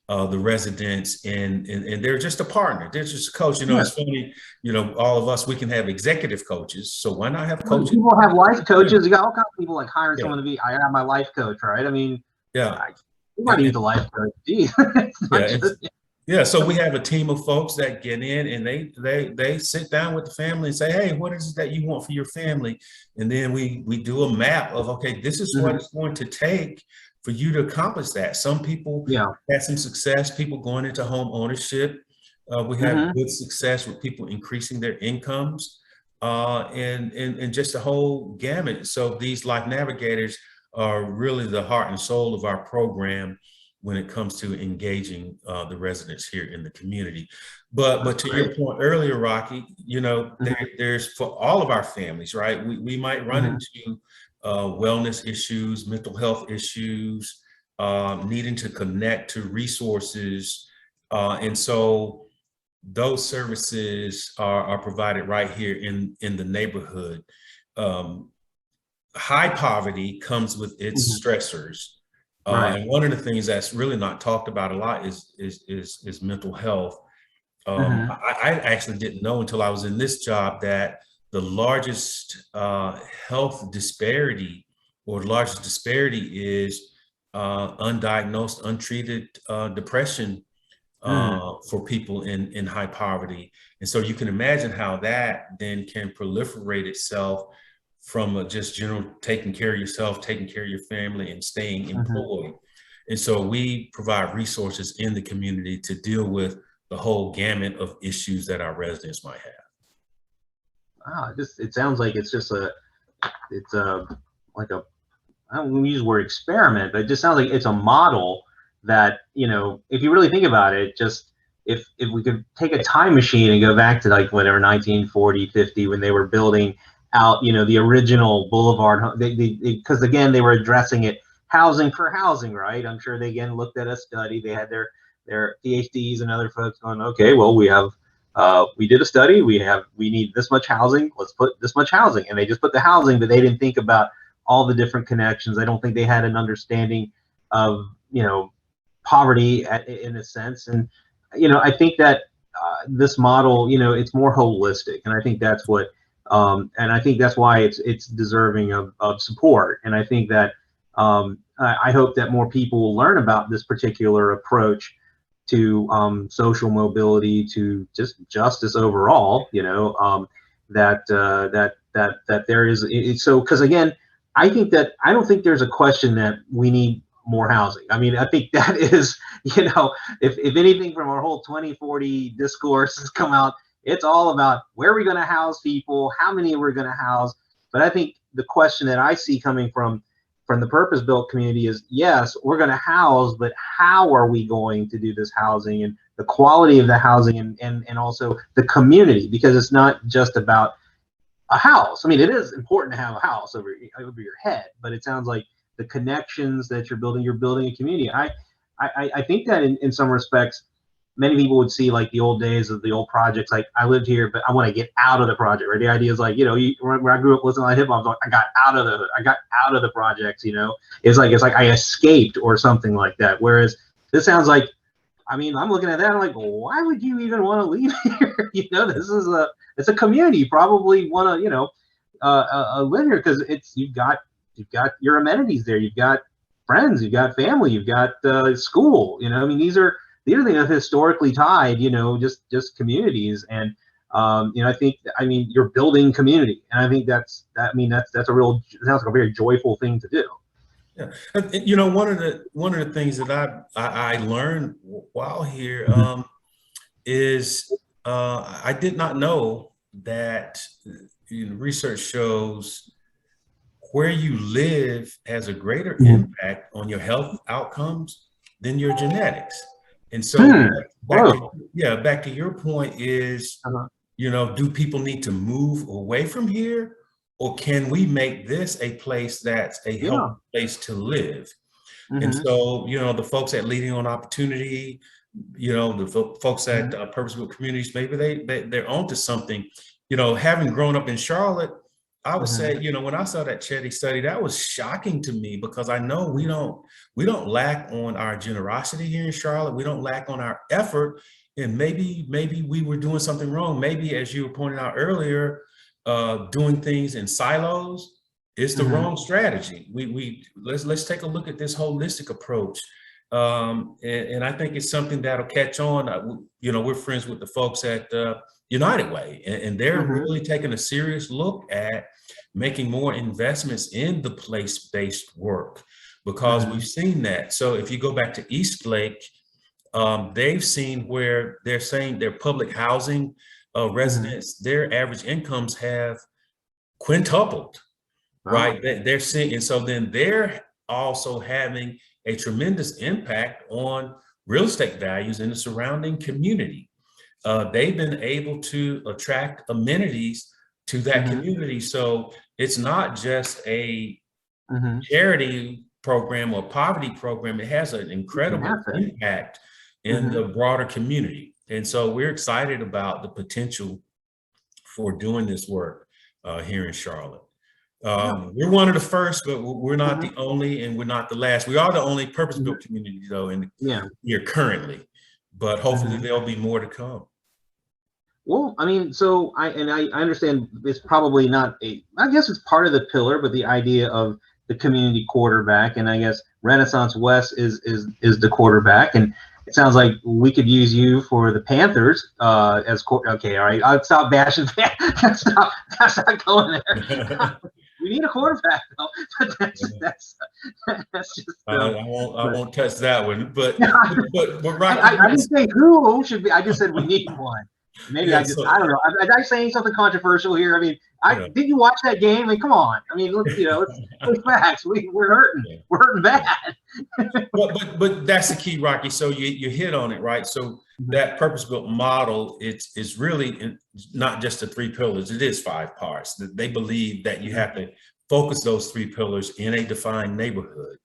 the residents, and they're just a partner. They're just a coach. You know, it's funny, you know, all of us, we can have executive coaches. So why not have coaches? People have life coaches. You got all kinds of people like hiring someone to be, I have my life coach, right? I mean, you might need a life coach. Geez. So we have a team of folks that get in, and they sit down with the family and say, hey, what is it that you want for your family? And then we do a map of, okay, this is what it's going to take for you to accomplish that. Some people had some success, people going into home ownership. We have good success with people increasing their incomes, and just a whole gamut. So these Life Navigators are really the heart and soul of our program when it comes to engaging the residents here in the community. But to your point earlier, Rocky, you know, there's for all of our families, right? We might run into wellness issues, mental health issues, needing to connect to resources. And so those services are provided right here in the neighborhood. High poverty comes with its stressors. And one of the things that's really not talked about a lot is mental health. I actually didn't know until I was in this job that the largest health disparity, or the largest disparity, is undiagnosed, untreated depression for people in high poverty. And so you can imagine how that then can proliferate itself from just general taking care of yourself, taking care of your family, and staying employed. And so we provide resources in the community to deal with the whole gamut of issues that our residents might have. Wow, it sounds like it's just like a, I don't want to use the word experiment, but it just sounds like it's a model that, you know, if you really think about it, just if we could take a time machine and go back to like whatever, 1940, 50, when they were building out, you know, the original Boulevard, because again, they were addressing it housing for housing, right? I'm sure they again looked at a study. They had their PhDs and other folks going, okay, well, we did a study. We need this much housing. Let's put this much housing, and they just put the housing, but they didn't think about all the different connections. I don't think they had an understanding of, you know, poverty in a sense. And, you know, I think that this model, you know, it's more holistic, and I think that's what. And I think that's why it's deserving of support. And I think that I hope that more people will learn about this particular approach to social mobility, to just justice overall. You know, that there is so, because again, I don't think there's a question that we need more housing. I mean, I think that is, you know, if anything from our whole 2040 discourse has come out, it's all about where are we going to house people, how many we're going to house. But I think the question that I see coming from the purpose-built community is, yes, we're going to house, but how are we going to do this housing, and the quality of the housing, and also the community, because it's not just about a house. I mean, it is important to have a house over your head, but it sounds like the connections that you're building a community. I think that in some respects, many people would see like the old days of the old projects. Like, I lived here, but I want to get out of the project. Right? The idea is like, you know, when I grew up listening to hip hop, like, I got out of the projects. You know, it's like I escaped or something like that. Whereas this sounds like I mean, I'm looking at that. I'm like, why would you even want to leave here? You know, it's a community. You probably want to, you know, live here because you've got your amenities there. You've got friends. You've got family. You've got school. You know, I mean, these are things that historically tied. You know, just communities. And you know, I mean, you're building community, and I think that's a real, sounds like a very joyful thing to do. Yeah, you know, one of the things that I learned while here is I did not know that, you know, research shows where you live has a greater impact on your health outcomes than your genetics. And so back to your point is, you know, do people need to move away from here? Or can we make this a place that's a healthy place to live? And so, you know, the folks at Leading on Opportunity, you know, the folks at Purpose-Built Communities, maybe they're onto something. You know, having grown up in Charlotte, I would say, you know, when I saw that Chetty study, that was shocking to me because I know we don't lack on our generosity here in Charlotte. We don't lack on our effort. And maybe we were doing something wrong. Maybe, as you were pointing out earlier, doing things in silos is the wrong strategy. Let's take a look at this holistic approach, and I think it's something that'll catch on. You know, we're friends with the folks at United Way, and they're really taking a serious look at making more investments in the place-based work because we've seen that. So if you go back to Eastlake, they've seen where they're saying their public housing residents, their average incomes have quintupled, right? They're seeing, and so then they're also having a tremendous impact on real estate values in the surrounding community. They've been able to attract amenities to that community. So it's not just a charity program or poverty program. It has an incredible impact in the broader community. And so we're excited about the potential for doing this work here in Charlotte. We're one of the first, but we're not the only, and we're not the last. We are the only purpose-built community, though, here currently. But hopefully there'll be more to come. Well, I mean, so I understand it's probably not I guess it's part of the pillar, but the idea of the community quarterback, and I guess Renaissance West is the quarterback, and it sounds like we could use you for the Panthers as okay, all right. I'll stop bashing. That's not going there. We need a quarterback, though. But that's just. I won't touch that one. But I didn't say who should be. I just said we need one. Maybe I don't know. Am I saying something controversial here? I mean, did you watch that game? I mean, come on. I mean, let's facts. We're hurting. We're hurting bad. but that's the key, Rocky. So you hit on it, right? So that purpose-built model, it's really not just the 3 pillars. It is 5 parts. They believe that you have to focus those 3 pillars in a defined neighborhood.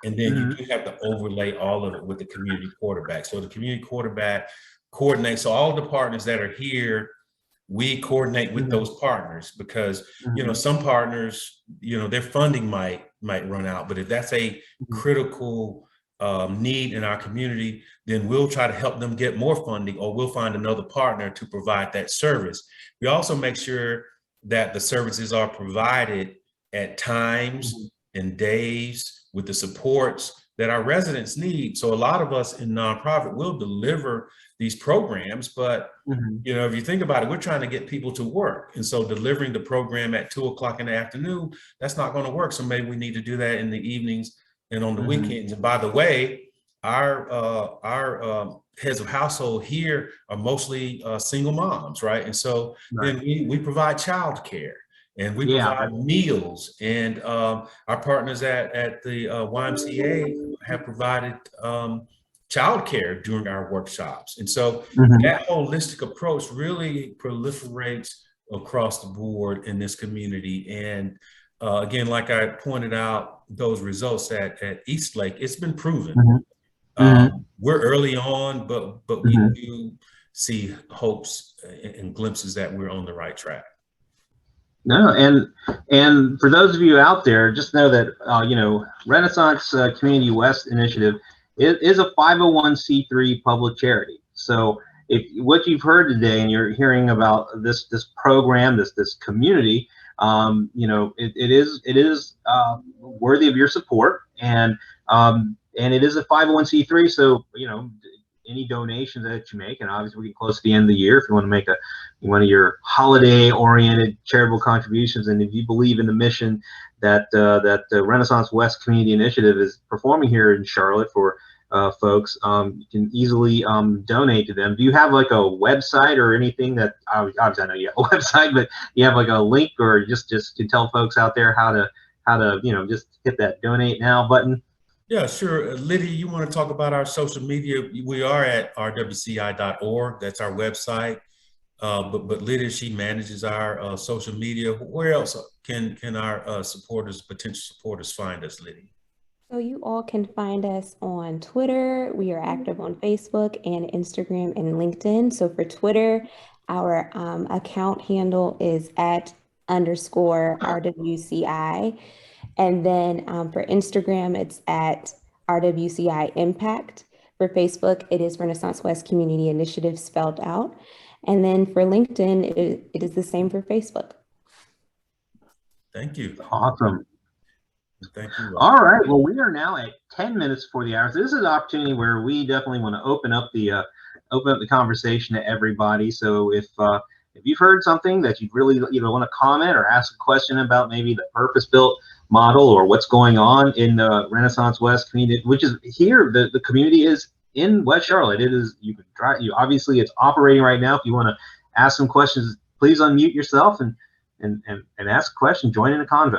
And then you do have to overlay all of it with the community quarterback. So the community quarterback coordinates. So all the partners that are here, we coordinate with those partners because, you know, some partners, you know, their funding might run out, but if that's a critical need in our community, then we'll try to help them get more funding, or we'll find another partner to provide that service. We also make sure that the services are provided at times and days with the supports that our residents need. So a lot of us in nonprofit will deliver these programs, but you know, if you think about it, we're trying to get people to work. And so delivering the program at 2 o'clock in the afternoon, that's not going to work. So maybe we need to do that in the evenings and on the weekends. And by the way, our heads of household here are mostly single moms, right? And so then we provide childcare. And we provide meals, and our partners at the YMCA have provided childcare during our workshops. And so that holistic approach really proliferates across the board in this community. And again, like I pointed out, those results at Eastlake, it's been proven. We're early on, but we do see hopes and glimpses that we're on the right track. No, and for those of you out there, just know that you know, Renaissance Community West Initiative it is a 501c3 public charity. So if what you've heard today and you're hearing about this program, this community, it is worthy of your support, and it is a 501c3. So any donations that you make, and obviously we get close to the end of the year, if you want to make one of your holiday-oriented charitable contributions, and if you believe in the mission that the Renaissance West Community Initiative is performing here in Charlotte for folks, you can easily donate to them. Do you have like a website or anything that, obviously I know you have a website, but you have like a link, or just to tell folks out there how to just hit that donate now button? Yeah, sure. Lydia, you want to talk about our social media? We are at rwci.org. That's our website. But Lydia, she manages our social media. Where else can our potential supporters find us, Lydia? So you all can find us on Twitter. We are active on Facebook and Instagram and LinkedIn. So for Twitter, our account handle is @_RWCI. And then for Instagram, it's at RWCI Impact. For Facebook, it is Renaissance West Community Initiative spelled out. And then for LinkedIn, it is the same for Facebook. Thank you. Awesome. Thank you. All right. Well, we are now at 10 minutes before the hour. So this is an opportunity where we definitely want to open up the conversation to everybody. So if you've heard something that you really want to comment or ask a question about, maybe the purpose-built model or what's going on in the Renaissance West community, which is here, the community is in West Charlotte. It is, you can try, obviously it's operating right now. If you want to ask some questions, please unmute yourself and ask a question, join in a convo.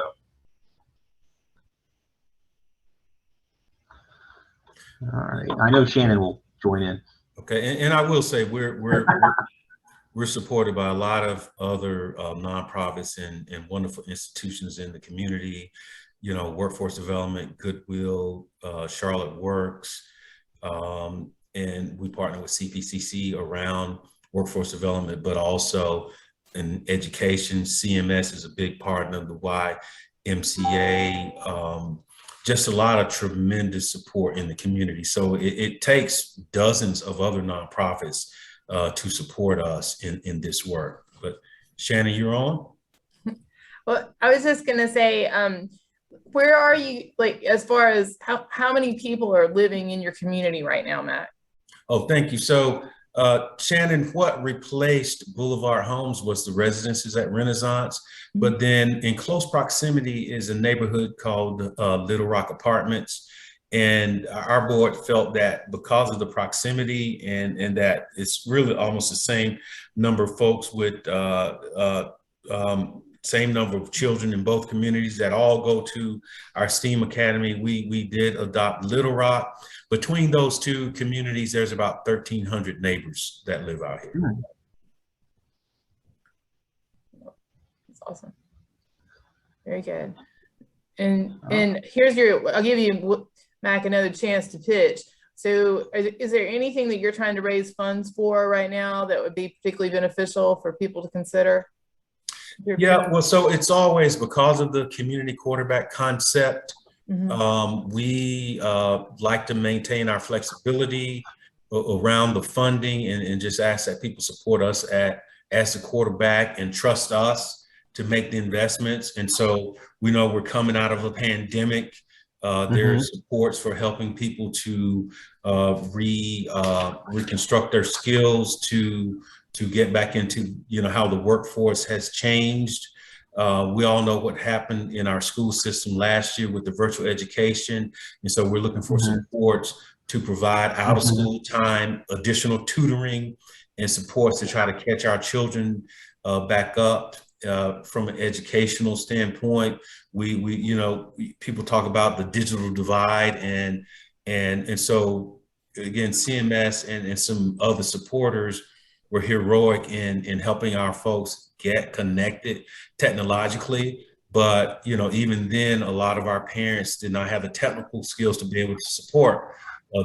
All right, I know Shannon will join in. Okay, and I will say we're supported by a lot of other nonprofits and wonderful institutions in the community. Workforce Development, Goodwill, Charlotte Works, and we partner with CPCC around workforce development, but also in education. CMS is a big partner, the YMCA. Just a lot of tremendous support in the community. So it takes dozens of other nonprofits to support us in this work. But Shannon, you're on. Well, I was just gonna say, where are you, like, as far as how many people are living in your community right now, Matt? Oh, thank you. So Shannon, what replaced Boulevard Homes was the residences at Renaissance, but then in close proximity is a neighborhood called Little Rock Apartments. And our board felt that because of the proximity and that it's really almost the same number of folks with same number of children in both communities that all go to our STEAM Academy, we did adopt Little Rock. Between those two communities, there's about 1,300 neighbors that live out here. That's awesome. Very good. And here's I'll give you, Mac, another chance to pitch. So is there anything that you're trying to raise funds for right now that would be particularly beneficial for people to consider? Yeah, well, so it's always because of the community quarterback concept. We like to maintain our flexibility around the funding and just ask that people support us as the quarterback and trust us to make the investments. And so we know we're coming out of a pandemic. There's supports for helping people to reconstruct their skills to get back into, how the workforce has changed. We all know what happened in our school system last year with the virtual education. And so we're looking for supports to provide out of school time, additional tutoring and supports to try to catch our children back up from an educational standpoint. People talk about the digital divide and so again, CMS and some other supporters were heroic in helping our folks get connected technologically. But, even then, a lot of our parents did not have the technical skills to be able to support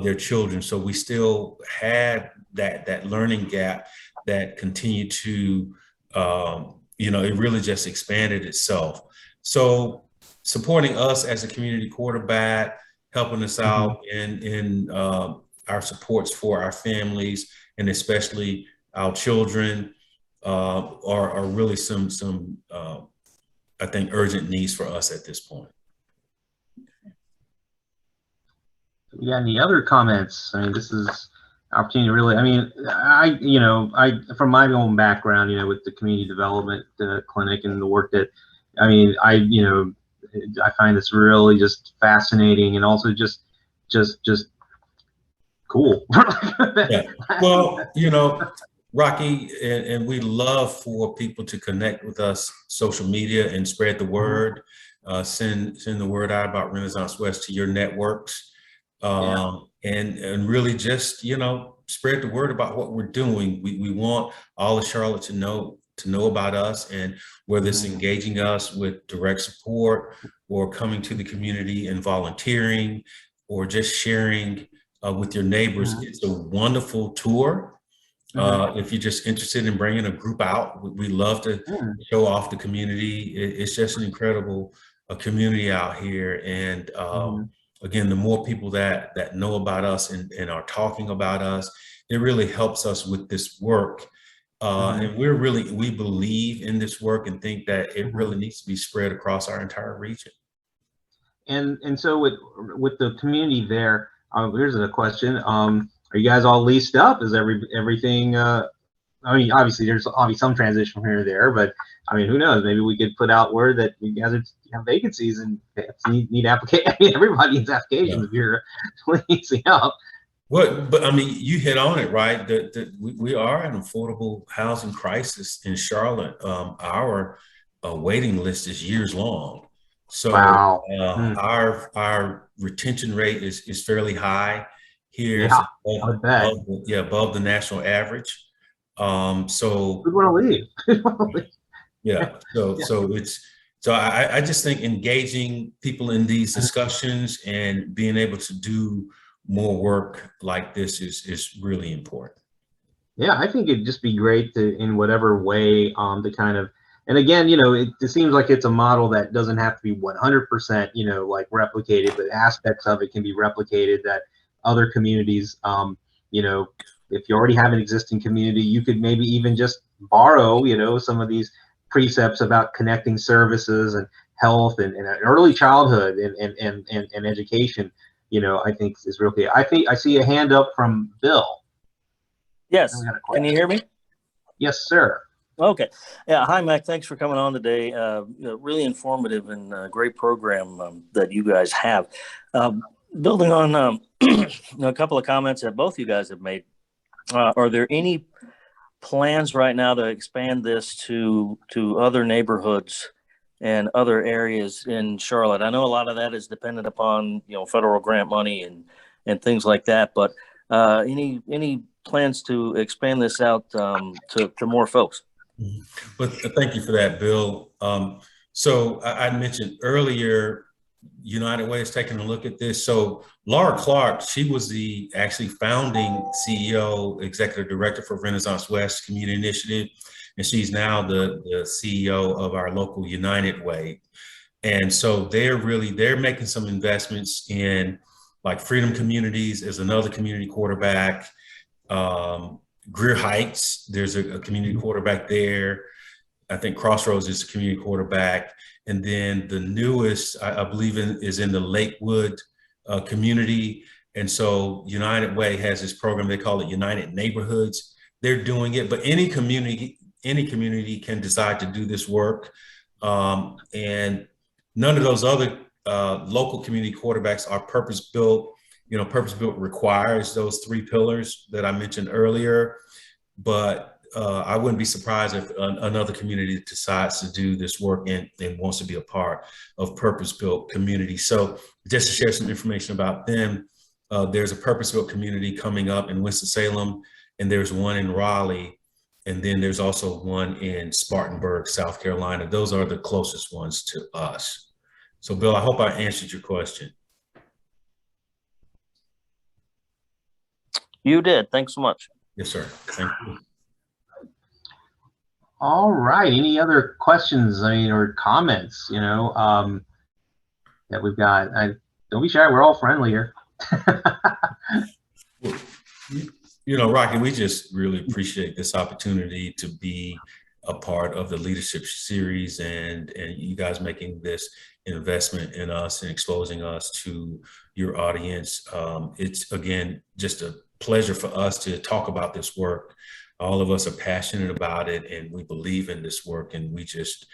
their children. So we still had that learning gap that continued to, it really just expanded itself. So supporting us as a community quarterback helping us out in our supports for our families, and especially our children, are really some I think urgent needs for us at this point. You got any other comments? I mean, this is opportunity to really, I mean, I from my own background, with the community development clinic and the work that, I mean, I find this really just fascinating and also just cool. Yeah. Well, Rocky, and we love for people to connect with us social media and spread the word, send the word out about Renaissance West to your networks, and really just, spread the word about what we're doing. We want all of Charlotte to know about us, and whether it's engaging us with direct support or coming to the community and volunteering or just sharing with your neighbors. It's a wonderful tour. If you're just interested in bringing a group out, we love to show off the community. It's just an incredible community out here. And again, the more people that know about us and are talking about us, it really helps us with this work. And we believe in this work and think that it really needs to be spread across our entire region. And so with the community there, here's a question. Are you guys all leased up? Is everything, I mean, obviously there's some transition from here to there, but I mean, who knows? Maybe we could put out word that you guys have vacancies and need applications. I mean, everybody needs applications if you're leasing up. But I mean, you hit on it, right? That we are an affordable housing crisis in Charlotte. Our waiting list is years long. So wow. Our retention rate is fairly high here. Yeah, above the national average. So we want to leave. Yeah. So I just think engaging people in these discussions and being able to do more work like this is really important. Yeah, I think it'd just be great to, in whatever way, to kind of, and again, it seems like it's a model that doesn't have to be 100%, like replicated, but aspects of it can be replicated that other communities, if you already have an existing community, you could maybe even just borrow, some of these precepts about connecting services and health and early childhood and education, I think is real key. I see a hand up from Bill. Yes. Can you hear me? Yes, sir. Okay. Yeah. Hi, Mac. Thanks for coming on today. Really informative and great program that you guys have. Building on a couple of comments that both you guys have made, are there any plans right now to expand this to other neighborhoods and other areas in Charlotte? I know a lot of that is dependent upon federal grant money and things like that, but any plans to expand this out to more folks? But thank you for that, Bill. So I mentioned earlier, United Way is taking a look at this. So Laura Clark, she was the actually founding CEO, executive director for Renaissance West Community Initiative, and she's now the CEO of our local United Way. And so they're making some investments in, like, Freedom Communities is another community quarterback. Greer Heights, there's a community quarterback there. I think Crossroads is a community quarterback. And then the newest, I believe, is in the Lakewood community. And so United Way has this program, they call it United Neighborhoods. They're doing it, but any community can decide to do this work. And none of those other local community quarterbacks are purpose-built. Purpose-built requires those three pillars that I mentioned earlier, but I wouldn't be surprised if another community decides to do this work and wants to be a part of purpose-built community. So just to share some information about them, there's a purpose-built community coming up in Winston-Salem, and there's one in Raleigh, and then there's also one in Spartanburg, South Carolina. Those are the closest ones to us. So Bill, I hope I answered your question. You did. Thanks so much. Yes, sir. Thank you. All right. Any other questions, or comments, that we've got? Don't be shy. We're all friendly here. You know, Rocky, we just really appreciate this opportunity to be a part of the leadership series and you guys making this investment in us and exposing us to your audience. It's, again, just a pleasure for us to talk about this work. All of us are passionate about it and we believe in this work, and we just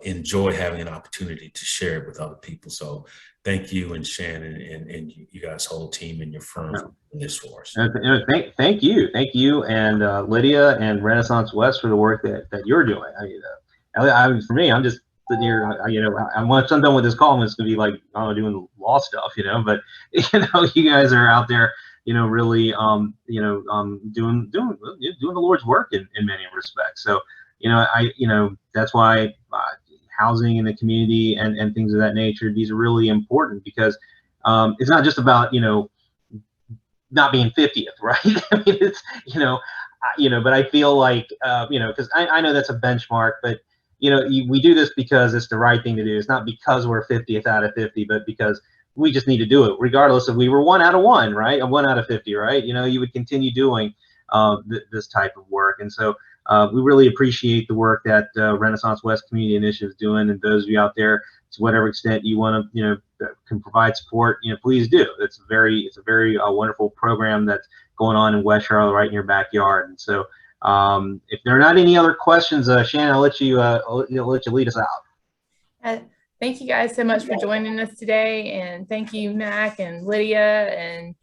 enjoy having an opportunity to share it with other people. So thank you, and Shannon and you guys, whole team and your firm for doing this for us. Thank you, and Lydia and Renaissance West for the work that you're doing. I mean, for me, I'm just sitting here. Once I'm done with this call, I'm just gonna be like, doing law stuff, But you guys are out there, really, doing the Lord's work in many respects. So, that's why housing in the community and things of that nature, these are really important, because it's not just about, not being 50th, right? I mean, it's, but I feel like, because I know that's a benchmark, but, we do this because it's the right thing to do. It's not because we're 50th out of 50, but because we just need to do it, regardless if we were 1 out of 1, right? 1 out of 50, right? You would continue doing this type of work. And so we really appreciate the work that Renaissance West Community Initiative is doing, and those of you out there, to whatever extent you want to, can provide support, please do. It's a very wonderful program that's going on in West Charlotte, right in your backyard. And so, if there are not any other questions, Shannon, I'll let you lead us out. Thank you guys so much for joining us today, and thank you, Mack and Lydia and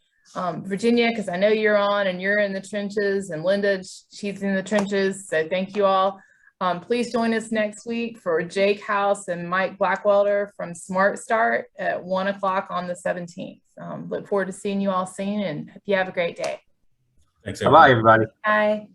Virginia, because I know you're on and you're in the trenches, and Linda, she's in the trenches. So thank you all. Please join us next week for Jake House and Mike Blackwelder from Smart Start at 1 o'clock on the 17th. Look forward to seeing you all soon, and hope you have a great day. Thanks, Bye-bye, everybody. Bye.